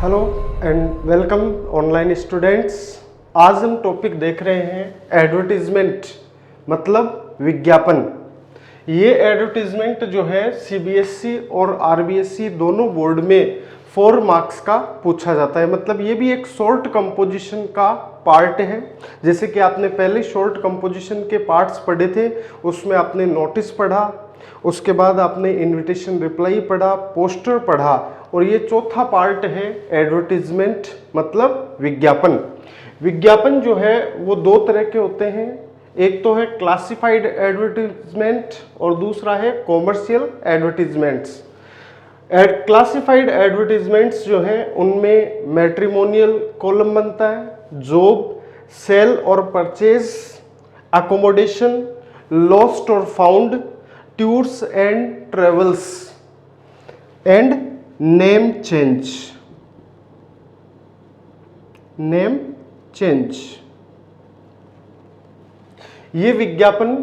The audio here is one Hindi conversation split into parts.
Hello and welcome online students. आज हम टॉपिक देख रहे हैं एडवर्टीजमेंट मतलब विज्ञापन। ये एडवर्टीजमेंट जो है सीबीएसई और आरबीएसई दोनों बोर्ड में 4 मार्क्स का पूछा जाता है। मतलब ये भी एक शॉर्ट कंपोजिशन का पार्ट है। जैसे कि आपने पहले शॉर्ट कंपोजिशन के पार्ट्स पढ़े थे, उसमें आपने नोटिस पढ़ा, उसके बाद आपने इनविटेशन रिप्लाई पढ़ा, पोस्टर पढ़ा, और ये चौथा पार्ट है एडवर्टीजमेंट मतलब विज्ञापन। विज्ञापन जो है वो 2 तरह के होते हैं, एक तो है क्लासिफाइड एडवर्टीजमेंट और दूसरा है कॉमर्शियल एडवर्टीजमेंट्स। क्लासिफाइड एडवर्टीजमेंट्स जो है उनमें मैट्रिमोनियल कॉलम बनता है, जॉब, सेल और परचेज, अकोमोडेशन, लॉस्ट और found, tours and travels and name change. Name change ये विज्ञापन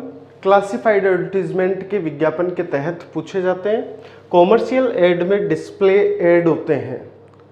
क्लासिफाइड एडवर्टीजमेंट के विज्ञापन के तहत पूछे जाते हैं। कॉमर्शियल एड में डिस्प्ले एड होते हैं।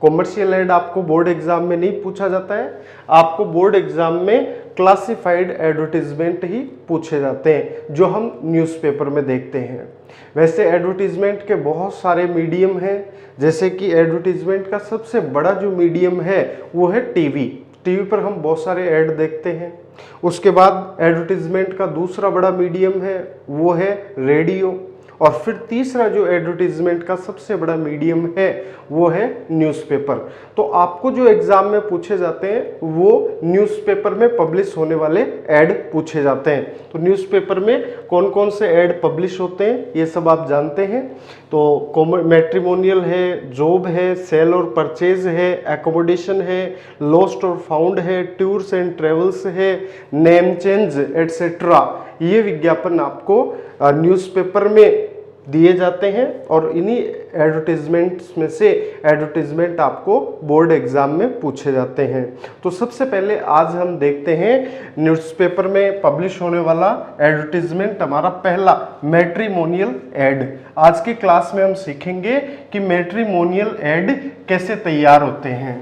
कॉमर्शियल एड आपको बोर्ड एग्जाम में नहीं पूछा जाता है, आपको बोर्ड एग्जाम में क्लासिफाइड एडवर्टीजमेंट ही पूछे जाते हैं जो हम न्यूज़पेपर में देखते हैं। वैसे एडवर्टीजमेंट के बहुत सारे मीडियम हैं, जैसे कि एडवर्टीजमेंट का सबसे बड़ा जो मीडियम है वो है टीवी। टीवी पर हम बहुत सारे ऐड देखते हैं। उसके बाद एडवर्टीजमेंट का दूसरा बड़ा मीडियम है वो है रेडियो, और फिर तीसरा जो एडवर्टीजमेंट का सबसे बड़ा मीडियम है वो है न्यूज़पेपर। तो आपको जो एग्जाम में पूछे जाते हैं वो न्यूज़पेपर में पब्लिश होने वाले ऐड पूछे जाते हैं। तो न्यूज़पेपर में कौन कौन से ऐड पब्लिश होते हैं ये सब आप जानते हैं। तो मैट्रिमोनियल है, जॉब है, सेल और परचेज है, एकोमोडेशन है, लॉस्ट और फाउंड है, टूर्स एंड ट्रेवल्स है, नेम चेंज एटसेट्रा। ये विज्ञापन आपको न्यूज़पेपर में दिए जाते हैं और इन्हीं एडवर्टीजमेंट्स में से एडवर्टीजमेंट आपको बोर्ड एग्जाम में पूछे जाते हैं। तो सबसे पहले आज हम देखते हैं न्यूज़पेपर में पब्लिश होने वाला एडवर्टीजमेंट। हमारा पहला मैट्रिमोनियल एड। आज की क्लास में हम सीखेंगे कि मैट्रिमोनियल एड कैसे तैयार होते हैं।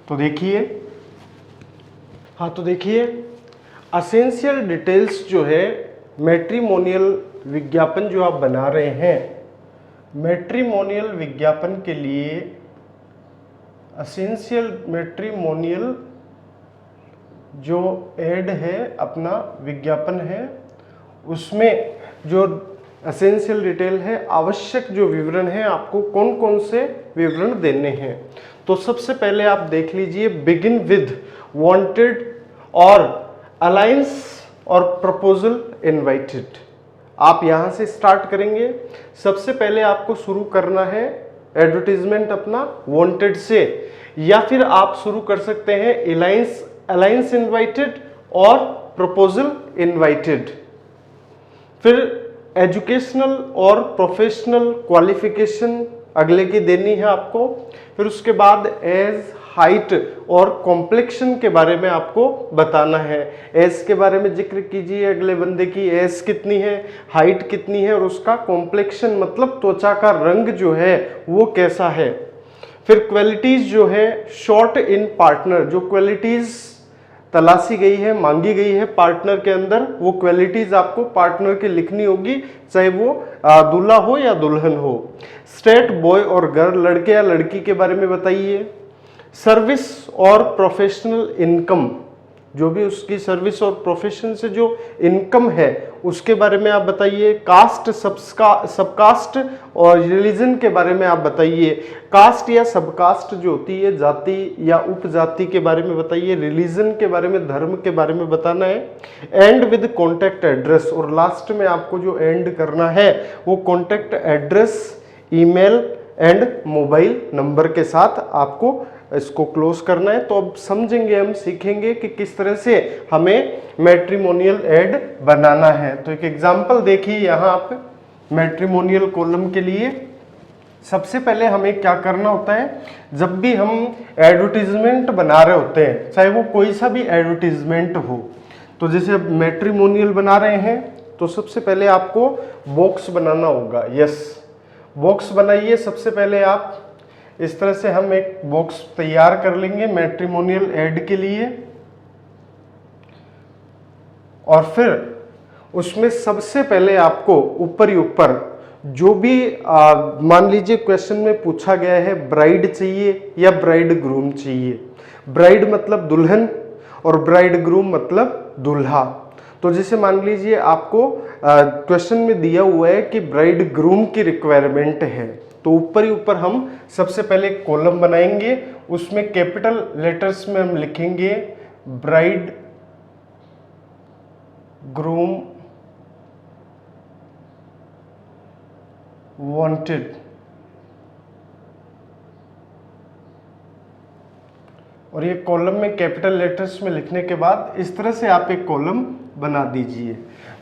तो देखिए, एसेंशियल डिटेल्स जो है मैट्रिमोनियल विज्ञापन जो आप बना रहे हैं, मैट्रिमोनियल विज्ञापन के लिए एसेंशियल मैट्रिमोनियल जो एड है, अपना विज्ञापन है, उसमें जो एसेंशियल डिटेल है, आवश्यक जो विवरण है, आपको कौन कौन से विवरण देने हैं। तो सबसे पहले आप देख लीजिए, बिगिन विद वांटेड और अलायंस और प्रपोजल इनवाइटेड। आप यहां से स्टार्ट करेंगे। सबसे पहले आपको शुरू करना है एडवर्टीजमेंट अपना वांटेड से, या फिर आप शुरू कर सकते हैं अलायंस इनवाइटेड और प्रपोजल इनवाइटेड। फिर एजुकेशनल और प्रोफेशनल क्वालिफिकेशन अगले की देनी है आपको। फिर उसके बाद एज, हाइट और कॉम्प्लेक्शन के बारे में आपको बताना है। एज के बारे में जिक्र कीजिए, अगले बंदे की एज कितनी है, हाइट कितनी है, और उसका कॉम्प्लेक्शन मतलब त्वचा का रंग जो है वो कैसा है। फिर क्वालिटीज जो है शॉर्ट इन पार्टनर, जो क्वालिटीज तलाशी गई है, मांगी गई है पार्टनर के अंदर, वो क्वालिटीज आपको पार्टनर की लिखनी होगी, चाहे वो दूल्हा हो या दुल्हन हो। स्टेट बॉय और गर्ल, लड़के या लड़की के बारे में बताइए। सर्विस और प्रोफेशनल इनकम, जो भी उसकी सर्विस और प्रोफेशन से जो इनकम है उसके बारे में आप बताइए। कास्ट, सबकास्ट और रिलीजन के बारे में आप बताइए। कास्ट या सबकास्ट जो होती है, जाति या उपजाति के बारे में बताइए। रिलीजन के बारे में, धर्म के बारे में बताना है। एंड विद कॉन्टैक्ट एड्रेस, और लास्ट में आपको जो एंड करना है वो contact address, email and mobile number के साथ आपको इसको क्लोज करना है। तो अब समझेंगे, हम सीखेंगे कि किस तरह से हमें मैट्रिमोनियल एड बनाना है। तो एक एग्जांपल देखिए यहाँ आप मैट्रिमोनियल कॉलम के लिए। सबसे पहले हमें क्या करना होता है, जब भी हम एडवर्टीजमेंट बना रहे होते हैं, चाहे वो कोई सा भी एडवर्टीजमेंट हो, तो जैसे अब मैट्रिमोनियल बना रहे हैं तो सबसे पहले आपको बॉक्स बनाना होगा। यस, बॉक्स बनाइए। सबसे पहले आप इस तरह से हम एक बॉक्स तैयार कर लेंगे मैट्रिमोनियल ऐड के लिए, और फिर उसमें सबसे पहले आपको ऊपर ही ऊपर जो भी मान लीजिए क्वेश्चन में पूछा गया है ब्राइड चाहिए या ब्राइड ग्रूम चाहिए। ब्राइड मतलब दुल्हन और ब्राइड ग्रूम मतलब दूल्हा। तो जैसे मान लीजिए आपको क्वेश्चन में दिया हुआ है कि ब्राइड ग्रूम की रिक्वायरमेंट है, तो ऊपर ही ऊपर हम सबसे पहले एक कॉलम बनाएंगे, उसमें कैपिटल लेटर्स में हम लिखेंगे ब्राइड ग्रूम वांटेड, और ये कॉलम में कैपिटल लेटर्स में लिखने के बाद इस तरह से आप एक कॉलम बना दीजिए,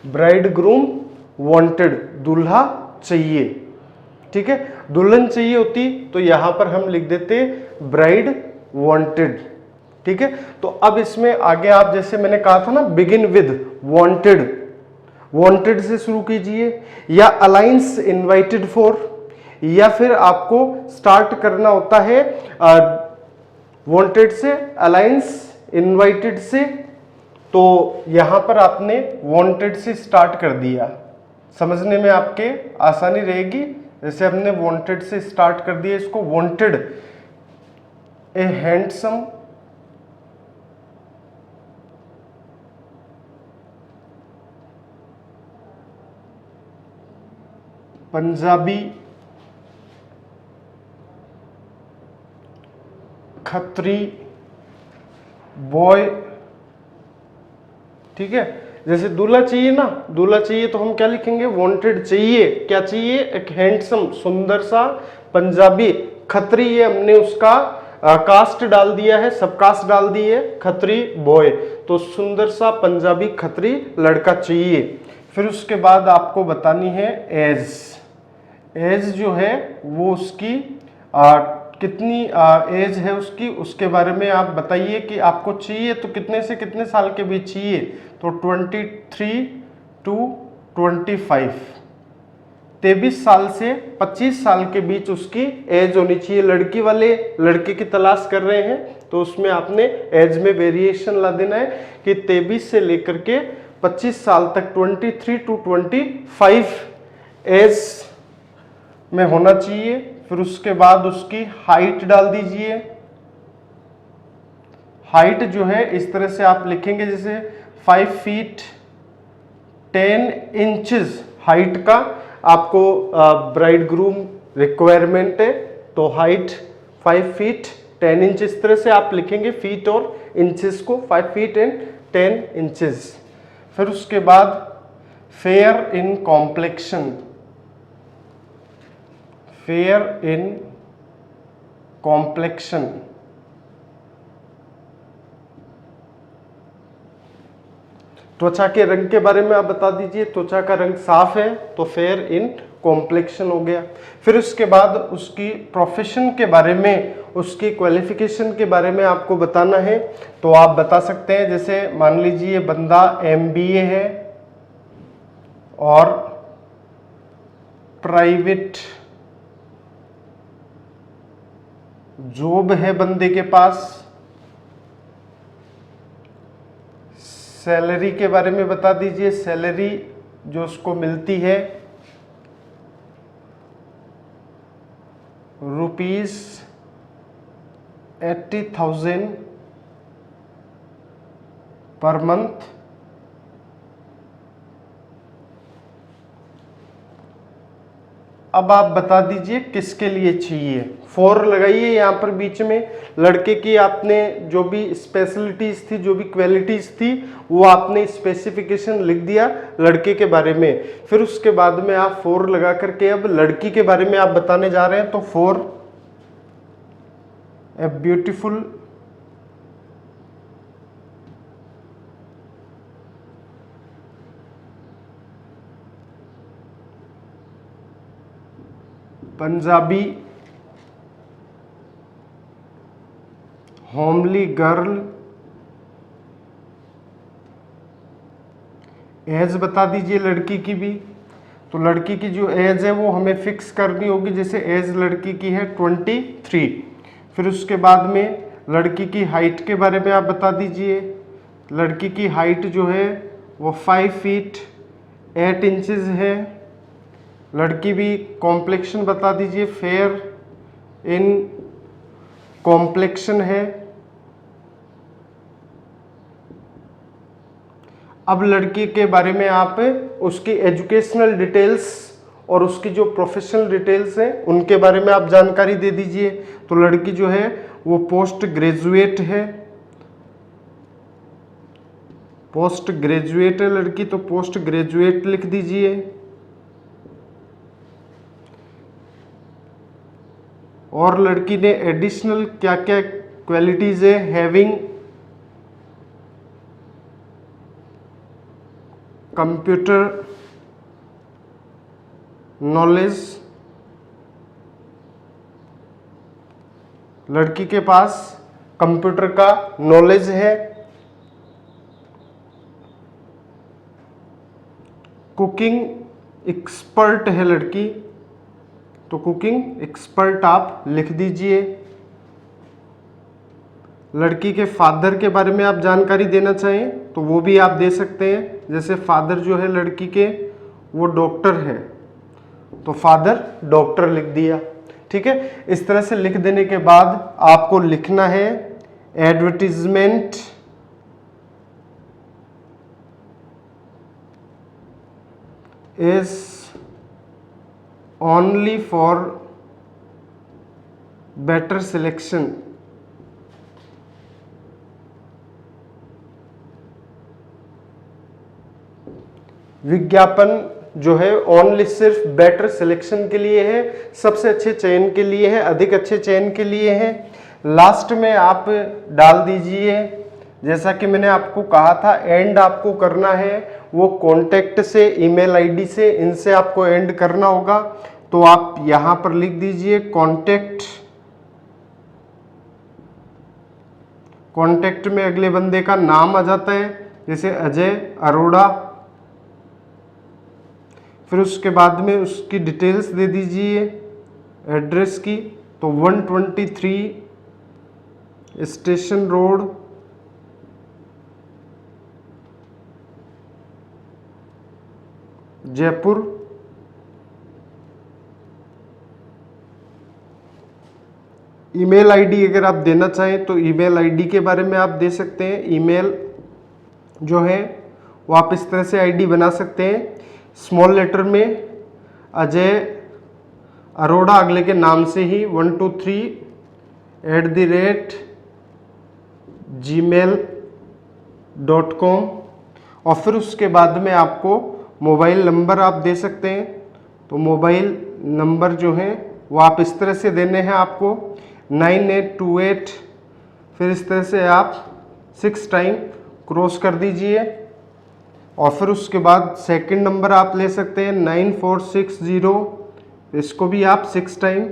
ब्राइड ग्रूम वांटेड, दूल्हा चाहिए। ठीक है, दुल्हन चाहिए होती तो यहां पर हम लिख देते ब्राइड वांटेड। ठीक है, तो अब इसमें आगे आप जैसे मैंने कहा था ना बिगिन विद वांटेड, वांटेड से शुरू कीजिए, या अलायंस इनवाइटेड फॉर, या फिर आपको स्टार्ट करना होता है वांटेड से, अलायंस इनवाइटेड से, तो यहां पर आपने वांटेड से स्टार्ट कर दिया, समझने में आपके आसानी रहेगी। जैसे हमने वांटेड से स्टार्ट कर दिया इसको, वांटेड ए हैंडसम पंजाबी खत्री बॉय। ठीक है, जैसे दूल्हा चाहिए ना, दूल्हा चाहिए तो हम क्या लिखेंगे, वांटेड चाहिए, क्या चाहिए, एक हैंडसम सुंदर सा पंजाबी खत्री, ये हमने उसका कास्ट डाल दिया है, सब कास्ट डाल दी है, खत्री बॉय, तो सुंदर सा पंजाबी खत्री लड़का चाहिए। फिर उसके बाद आपको बतानी है एज, एज जो है वो उसकी कितनी एज है उसकी, उसके बारे में आप बताइए कि आपको चाहिए तो कितने से कितने साल के बीच चाहिए, तो 23 to 25, 23 साल से 25 साल के बीच उसकी एज होनी चाहिए। लड़की वाले लड़के की तलाश कर रहे हैं तो उसमें आपने एज में वेरिएशन ला देना है कि 23 से लेकर के 25 साल तक 23 to 25 एज में होना चाहिए। फिर उसके बाद उसकी हाइट डाल दीजिए, हाइट जो है इस तरह से आप लिखेंगे जैसे 5 फीट 10 इंचेस हाइट का आपको ब्राइड ग्रूम रिक्वायरमेंट है, तो हाइट 5 फीट 10 इंच, इस तरह से आप लिखेंगे फीट और इंचेस को, 5 फीट एंड 10 इंचेस। फिर उसके बाद fair in complexion, fair in complexion, त्वचा के रंग के बारे में आप बता दीजिए, त्वचा का रंग साफ है तो फेयर इन कॉम्प्लेक्शन हो गया। फिर उसके बाद उसकी प्रोफेशन के बारे में, उसकी क्वालिफिकेशन के बारे में आपको बताना है, तो आप बता सकते हैं जैसे मान लीजिए बंदा MBA है और प्राइवेट जॉब है बंदे के पास। सैलरी के बारे में बता दीजिए, सैलरी जो उसको मिलती है ₹80,000 पर मंथ। अब आप बता दीजिए किसके लिए चाहिए, फॉर लगाइए यहाँ पर बीच में। लड़के की आपने जो भी स्पेशलिटीज थी, जो भी क्वालिटीज थी, वो आपने स्पेसिफिकेशन लिख दिया लड़के के बारे में। फिर उसके बाद में आप फॉर लगा करके अब लड़की के बारे में आप बताने जा रहे हैं, तो for a beautiful Punjabi homely girl, age बता दीजिए लड़की की भी, तो लड़की की जो एज है वो हमें फिक्स करनी होगी, जैसे एज लड़की की है 23। फिर उसके बाद में लड़की की हाइट के बारे में आप बता दीजिए। लड़की की हाइट जो है वो 5 फीट 8 इंचेस है। लड़की भी कॉम्प्लेक्शन बता दीजिए, फेयर इन कॉम्प्लेक्शन है। अब लड़की के बारे में आप उसकी एजुकेशनल डिटेल्स और उसकी जो प्रोफेशनल डिटेल्स हैं उनके बारे में आप जानकारी दे दीजिए। तो लड़की जो है वो पोस्ट ग्रेजुएट है, पोस्ट ग्रेजुएट है लड़की, तो पोस्ट ग्रेजुएट लिख दीजिए। और लड़की ने एडिशनल क्या क्या क्वालिटीज है, हैविंग कंप्यूटर नॉलेज, लड़की के पास कंप्यूटर का नॉलेज है। कुकिंग एक्सपर्ट है लड़की, तो कुकिंग एक्सपर्ट आप लिख दीजिए। लड़की के फादर के बारे में आप जानकारी देना चाहें तो वो भी आप दे सकते हैं, जैसे फादर जो है लड़की के वो डॉक्टर है, तो फादर डॉक्टर लिख दिया। ठीक है, इस तरह से लिख देने के बाद आपको लिखना है advertisement is only for better selection. विज्ञापन जो है ओनली सिर्फ बेटर सिलेक्शन के लिए है, सबसे अच्छे चयन के लिए है, अधिक अच्छे चयन के लिए है। लास्ट में आप डाल दीजिए, जैसा कि मैंने आपको कहा था, एंड आपको करना है वो कॉन्टेक्ट से, ईमेल आईडी से, इनसे आपको एंड करना होगा। तो आप यहां पर लिख दीजिए कॉन्टेक्ट। कॉन्टेक्ट में अगले बंदे का नाम आ जाता है, जैसे अजय अरोड़ा। फिर उसके बाद में उसकी डिटेल्स दे दीजिए एड्रेस की, तो 123 station road, Jaipur. Email ID अगर आप देना चाहें तो ईमेल आईडी के बारे में आप दे सकते हैं। ईमेल जो है वो आप इस तरह से आईडी बना सकते हैं, स्मॉल लेटर में अजय अरोड़ा अगले के नाम से ही 123@gmail.com। और फिर उसके बाद में आपको मोबाइल नंबर आप दे सकते हैं, तो मोबाइल नंबर जो है वो आप इस तरह से देने हैं आपको 9828, फिर इस तरह से आप 6 टाइम क्रॉस कर दीजिए। और फिर उसके बाद सेकंड नंबर आप ले सकते हैं 9460, इसको भी आप 6 टाइम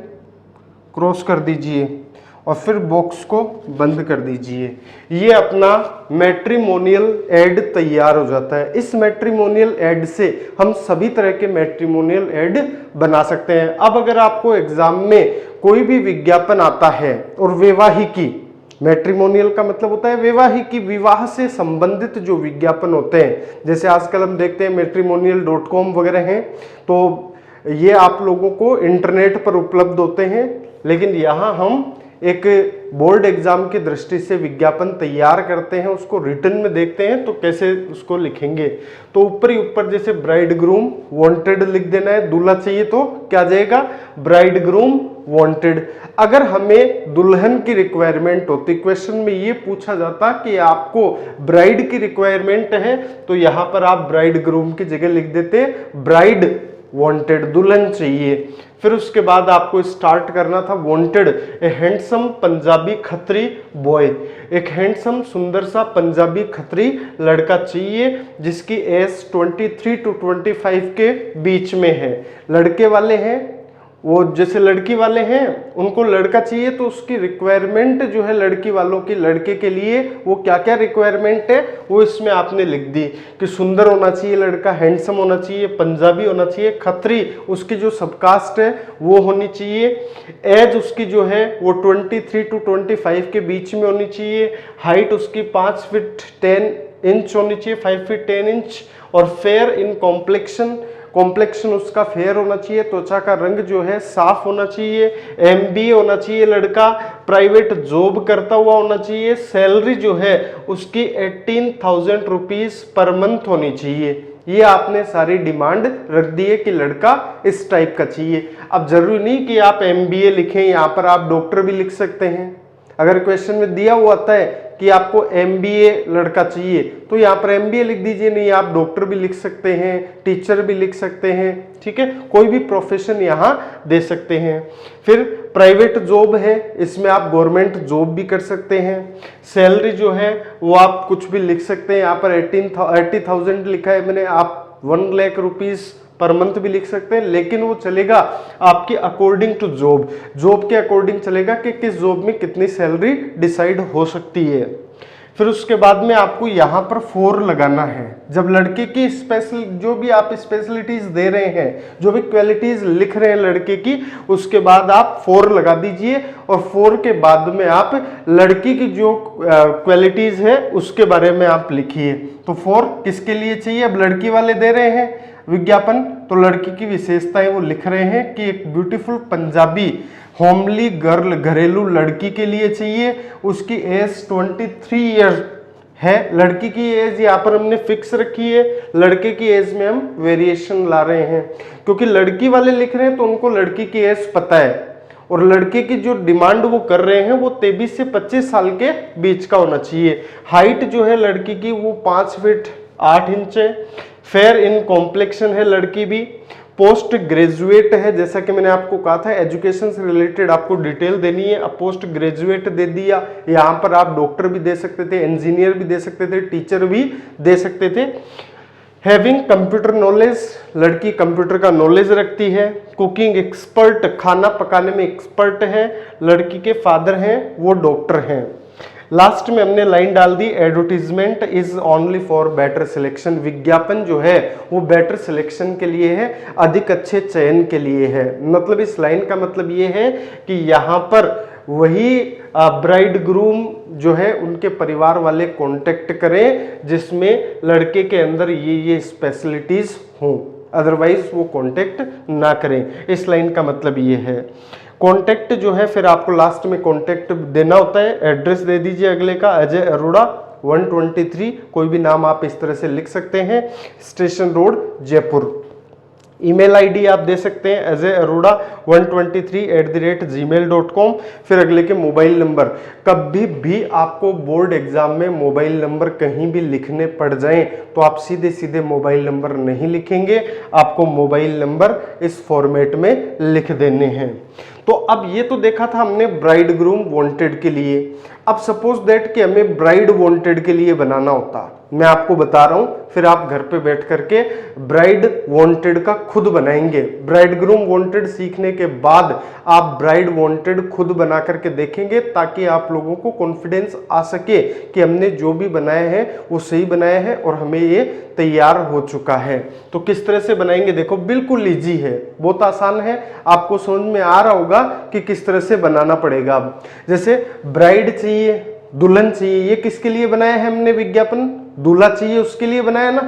क्रॉस कर दीजिए और फिर बॉक्स को बंद कर दीजिए। ये अपना मैट्रिमोनियल ऐड तैयार हो जाता है। इस मैट्रिमोनियल ऐड से हम सभी तरह के मैट्रिमोनियल ऐड बना सकते हैं। अब अगर आपको एग्जाम में कोई भी विज्ञापन आता है और वैवाहिकी, मैट्रिमोनियल का मतलब होता है वैवाहिकी, विवाह से संबंधित जो विज्ञापन होते हैं, जैसे आजकल हम देखते हैं matrimonial.com वगैरह हैं, तो ये आप लोगों को इंटरनेट पर उपलब्ध होते हैं। लेकिन यहाँ हम एक बोर्ड एग्जाम की दृष्टि से विज्ञापन तैयार करते हैं, उसको रिटन में देखते हैं तो कैसे उसको लिखेंगे। तो ऊपर ही ऊपर जैसे ब्राइड ग्रूम वांटेड लिख देना है, दूल्हा चाहिए तो क्या जाएगा ब्राइड ग्रूम वांटेड। अगर हमें दुल्हन की रिक्वायरमेंट होती, क्वेश्चन में ये पूछा जाता कि आपको ब्राइड की रिक्वायरमेंट है, तो यहाँ पर आप ब्राइड ग्रूम की जगह लिख देते ब्राइड वांटेड, दुल्हन चाहिए। फिर उसके बाद आपको स्टार्ट करना था वांटेड ए हैंडसम पंजाबी खत्री बॉय, एक हैंडसम सुंदर सा पंजाबी खत्री लड़का चाहिए जिसकी एज 23 to 25 के बीच में है। लड़के वाले हैं वो जैसे लड़की वाले हैं उनको लड़का चाहिए तो उसकी रिक्वायरमेंट जो है लड़की वालों की लड़के के लिए वो क्या क्या रिक्वायरमेंट है वो इसमें आपने लिख दी कि सुंदर होना चाहिए लड़का, हैंडसम होना चाहिए, पंजाबी होना चाहिए, खत्री उसकी जो सबकास्ट है वो होनी चाहिए, एज उसकी जो है वो 23 to 25 के बीच में होनी चाहिए, हाइट उसकी 5 फीट 10 इंच होनी चाहिए, 5 फीट 10 इंच, और फेयर इन कॉम्प्लेक्शन उसका फेयर होना चाहिए, त्वचा का रंग जो है साफ होना चाहिए, एमबीए होना चाहिए लड़का, प्राइवेट जॉब करता हुआ होना चाहिए, सैलरी जो है उसकी 18,000 रुपीज पर मंथ होनी चाहिए। ये आपने सारी डिमांड रख दी है कि लड़का इस टाइप का चाहिए। अब जरूरी नहीं कि आप एमबीए लिखें, यहाँ पर आप डॉक्टर भी लिख सकते हैं। अगर क्वेश्चन में दिया हुआ आता है कि आपको एमबीए लड़का चाहिए तो यहाँ पर एमबीए लिख दीजिए, नहीं आप डॉक्टर भी लिख सकते हैं, टीचर भी लिख सकते हैं, ठीक है, कोई भी प्रोफेशन यहाँ दे सकते हैं। फिर प्राइवेट जॉब है, इसमें आप गवर्नमेंट जॉब भी कर सकते हैं। सैलरी जो है वो आप कुछ भी लिख सकते हैं, यहाँ पर 80,000 लिखा है मैंने, आप 1 लाख रुपीज पर मंथ भी लिख सकते हैं, लेकिन वो चलेगा आपकी अकॉर्डिंग टू जॉब के अकॉर्डिंग चलेगा कि किस जॉब में कितनी सैलरी डिसाइड हो सकती है। फिर उसके बाद में आपको यहाँ पर 4 लगाना है। जब लड़के की स्पेशल जो भी आप स्पेशलिटीज दे रहे हैं, जो भी क्वालिटीज लिख रहे हैं लड़के की, उसके बाद आप 4 लगा दीजिए और 4 के बाद में आप लड़की की जो क्वालिटीज है उसके बारे में आप लिखिए। तो 4 किसके लिए चाहिए? अब लड़की वाले दे रहे हैं विज्ञापन, तो लड़की की विशेषताएं वो लिख रहे हैं कि एक ब्यूटीफुल पंजाबी होमली गर्ल घरेलू लड़की के लिए चाहिए, उसकी एज 23 ईयर्स है। लड़की की एज यहाँ पर हमने फिक्स रखी है, लड़के की एज में हम वेरिएशन ला रहे हैं क्योंकि लड़की वाले लिख रहे हैं तो उनको लड़की की एज पता है, और लड़के की जो डिमांड वो कर रहे हैं वो 23 से 25 साल के बीच का होना चाहिए। हाइट जो है लड़की की वो 5 फीट 8 इंच है। फेयर इन कॉम्प्लेक्शन है लड़की भी। पोस्ट ग्रेजुएट है, जैसा कि मैंने आपको कहा था एजुकेशन से रिलेटेड आपको डिटेल देनी है। अब पोस्ट ग्रेजुएट दे दिया, यहाँ पर आप डॉक्टर भी दे सकते थे, इंजीनियर भी दे सकते थे, टीचर भी दे सकते थे। हैविंग कंप्यूटर नॉलेज, लड़की कंप्यूटर का नॉलेज रखती है। कुकिंग एक्सपर्ट, खाना पकाने में एक्सपर्ट है। लड़की के फादर हैं वो डॉक्टर हैं। लास्ट में हमने लाइन डाल दी, advertisement is only for better selection. विज्ञापन जो है वो बेटर सिलेक्शन के लिए है, अधिक अच्छे चयन के लिए है। मतलब इस लाइन का मतलब ये है कि यहाँ पर वही ब्राइड ग्रूम जो है उनके परिवार वाले कांटेक्ट करें जिसमें लड़के के अंदर ये स्पेशलिटीज हों, अदरवाइज वो कांटेक्ट ना करें। इस लाइन का मतलब ये है। कॉन्टैक्ट जो है फिर आपको लास्ट में कॉन्टैक्ट देना होता है। एड्रेस दे दीजिए अगले का, अजय अरोड़ा 123, कोई भी नाम आप इस तरह से लिख सकते हैं, station road Jaipur. Email ID आप दे सकते हैं अजय अरोड़ा 123@gmail.com। फिर अगले के मोबाइल नंबर, कभी भी आपको बोर्ड एग्जाम में मोबाइल नंबर कहीं भी लिखने पड़ जाएं तो आप सीधे सीधे मोबाइल नंबर नहीं लिखेंगे, आपको मोबाइल नंबर इस फॉर्मेट में लिख देने हैं। तो अब ये तो देखा था हमने ब्राइड ग्रूम वांटेड के लिए। अब सपोज दैट कि हमें ब्राइड वांटेड के लिए बनाना होता, मैं आपको बता रहा हूं, फिर आप घर पे बैठ करके ब्राइड वांटेड का खुद बनाएंगे। ब्राइड ग्रूम वांटेड सीखने के बाद आप ब्राइड वांटेड खुद बना करके देखेंगे ताकि आप लोगों को कॉन्फिडेंस आ सके कि हमने जो भी बनाया है वो सही बनाया है और हमें ये तैयार हो चुका है। तो किस तरह से बनाएंगे देखो, बिल्कुल इजी है, बहुत आसान है, आपको समझ में आ रहा होगा कि किस तरह से बनाना पड़ेगा। अब जैसे ब्राइड चाहिए, दुल्हन चाहिए, ये किसके लिए बनाया है हमने विज्ञापन? दूल्हा चाहिए उसके लिए बनाया ना।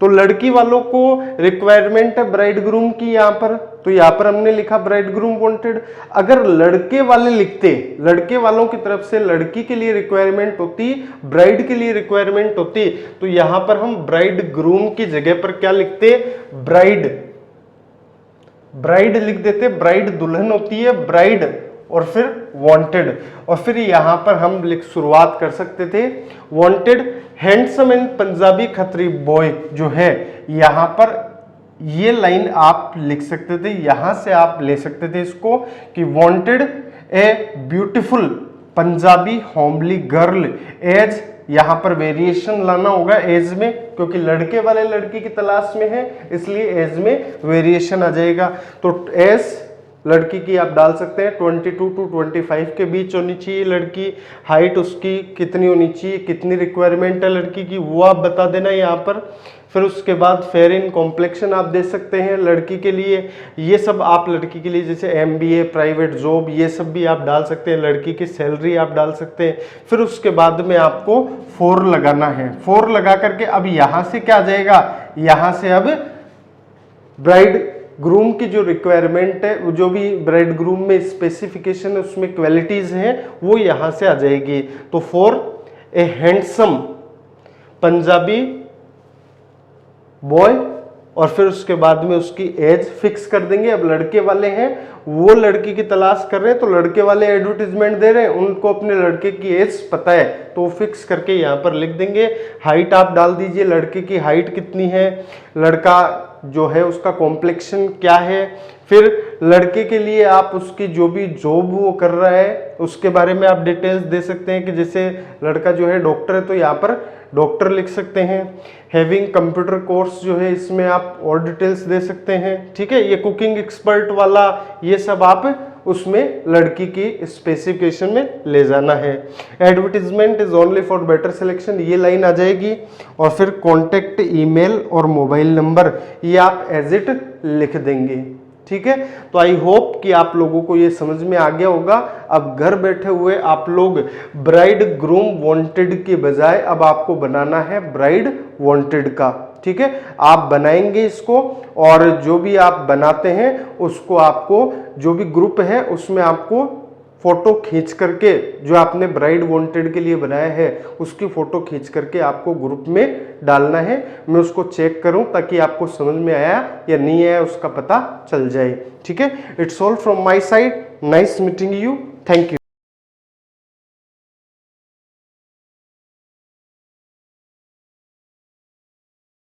तो लड़की वालों को रिक्वायरमेंट है ब्राइड ग्रूम की यहाँ पर, तो यहाँ पर हमने लिखा ब्राइड ग्रूम वांटेड। अगर लड़के वाले लिखते, लड़के वालों की तरफ से लड़की के लिए रिक्वायरमेंट होती, ब्राइड के लिए रिक्वायरमेंट होती, तो यहाँ पर हम ब्राइड ग्रूम की जगह पर क्या लिखते? ब्राइड लिख देते। ब्राइड दुल्हन होती है, ब्राइड और फिर वांटेड, और फिर यहाँ पर हम शुरुआत कर सकते थे wanted handsome and Punjabi Khatri boy जो है, यहाँ पर ये लाइन आप लिख सकते थे, यहां से आप ले सकते थे इसको कि wanted a beautiful Punjabi homely girl, age यहां पर वेरिएशन लाना होगा एज में, क्योंकि लड़के वाले लड़की की तलाश में है इसलिए एज में वेरिएशन आ जाएगा। तो एज लड़की की आप डाल सकते हैं 22 to 25 के बीच होनी चाहिए लड़की। हाइट उसकी कितनी होनी चाहिए, कितनी रिक्वायरमेंट है लड़की की, वो आप बता देना यहाँ पर। फिर उसके बाद फेयर इन कॉम्प्लेक्शन आप दे सकते हैं लड़की के लिए। ये सब आप लड़की के लिए जैसे MBA, प्राइवेट जॉब, ये सब भी आप डाल सकते हैं। लड़की की सैलरी आप डाल सकते हैं। फिर उसके बाद में आपको 4 लगाना है। 4 लगा करके अब यहाँ से क्या आ जाएगा, यहाँ से अब ब्राइड ग्रूम की जो रिक्वायरमेंट है, जो भी ब्राइड ग्रूम में स्पेसिफिकेशन है, उसमें क्वालिटीज हैं, वो यहाँ से आ जाएगी। तो for A handsome Punjabi boy, और फिर उसके बाद में उसकी एज फिक्स कर देंगे। अब लड़के वाले हैं, वो लड़की की तलाश कर रहे हैं, तो लड़के वाले एडवर्टीजमेंट दे रहे हैं, उनको अपने लड़के की एज पता है, तो वो फिक्स करके यहाँ पर लिख देंगे। हाइट आप डाल दीजिए, लड़के की हाइट कितनी है, लड़का जो है उसका कॉम्प्लेक्शन क्या है। फिर लड़के के लिए आप उसकी जो भी जॉब वो कर रहा है उसके बारे में आप डिटेल्स दे सकते हैं, कि जैसे लड़का जो है डॉक्टर है तो यहाँ पर डॉक्टर लिख सकते हैं। हैविंग कंप्यूटर कोर्स जो है इसमें आप और डिटेल्स दे सकते हैं, ठीक है। ये कुकिंग एक्सपर्ट वाला ये सब आप उसमें लड़की की स्पेसिफिकेशन में ले जाना है। Advertisement is only for better selection, ये लाइन आ जाएगी। और फिर कॉन्टेक्ट ईमेल और मोबाइल नंबर ये आप एज इट लिख देंगे, ठीक है। तो आई होप कि आप लोगों को ये समझ में आ गया होगा। अब घर बैठे हुए आप लोग ब्राइड ग्रूम वांटेड के बजाय अब आपको बनाना है ब्राइड वांटेड का, ठीक है। आप बनाएंगे इसको, और जो भी आप बनाते हैं उसको आपको जो भी ग्रुप है उसमें आपको फोटो खींच करके, जो आपने ब्राइड वांटेड के लिए बनाया है उसकी फोटो खींच करके आपको ग्रुप में डालना है। मैं उसको चेक करूं ताकि आपको समझ में आया या नहीं आया उसका पता चल जाए, ठीक है। It's all from my side, nice meeting you, thank you.